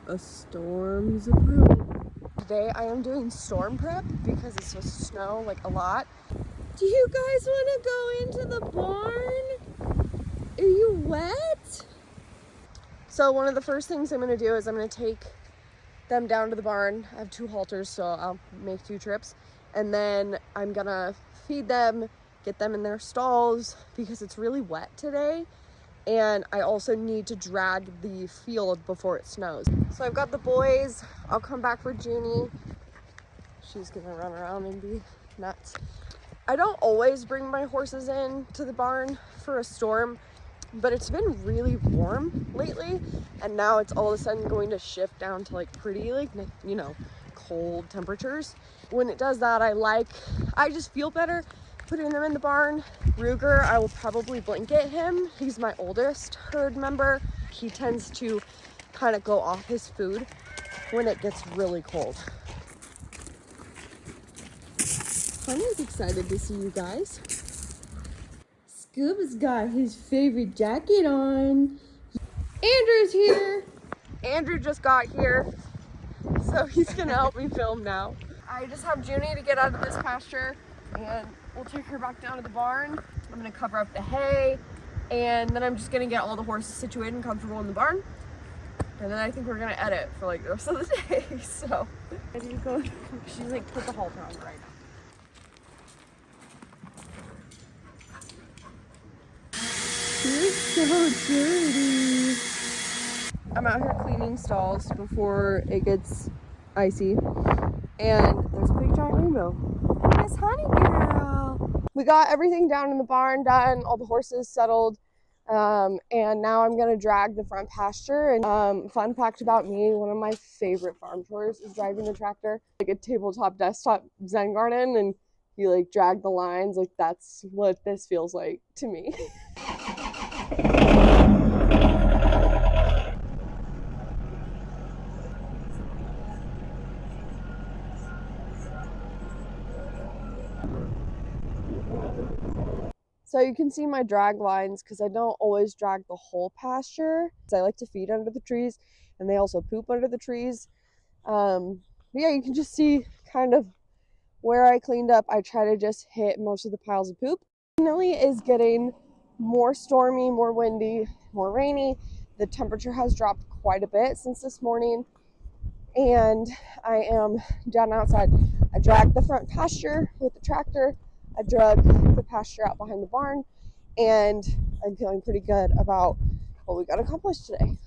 A storm's brewing. Today I am doing storm prep because it's supposed to snow like a lot. Do you guys want to go into the barn? Are you wet? So one of the first things I'm going to do is I'm going to take them down to the barn. I have 2 halters, so I'll make 2 trips. And then I'm going to feed them, get them in their stalls because it's really wet today. And I also need to drag the field before it snows. So I've got the boys. I'll come back for Junie. She's gonna run around and be nuts. I don't always bring my horses in to the barn for a storm, but it's been really warm lately, and now it's all of a sudden going to shift down to like pretty, like, you know, cold temperatures. When it does that, I just feel better putting them in the barn. Ruger, I will probably blanket him. He's my oldest herd member. He tends to kind of go off his food when it gets really cold. Honey's excited to see you guys. Scuba's got his favorite jacket on. Andrew's here. Andrew just got here, so he's gonna help me film now. I just have Junie to get out of this pasture, and we'll take her back down to the barn. I'm gonna cover up the hay, and then I'm just gonna get all the horses situated and comfortable in the barn. And then I think we're gonna edit for like the rest of the day. So, ready to go? She's like, put the halter on right now. You're so dirty. I'm out here cleaning stalls before it gets icy, and there's a big giant rainbow. Miss Honey Girl. We got everything down in the barn done, all the horses settled, and now I'm gonna drag the front pasture. And fun fact about me, one of my favorite farm chores is driving the tractor, like a tabletop desktop Zen garden, and you like drag the lines. Like, that's what this feels like to me. So you can see my drag lines because I don't always drag the whole pasture. I like to feed under the trees, and they also poop under the trees. But yeah, you can just see kind of where I cleaned up. I try to just hit most of the piles of poop. Finally is getting more stormy, more windy, more rainy. The temperature has dropped quite a bit since this morning, and I am down outside. I dragged the front pasture with the tractor. I drug the pasture out behind the barn, and I'm feeling pretty good about what we got accomplished today.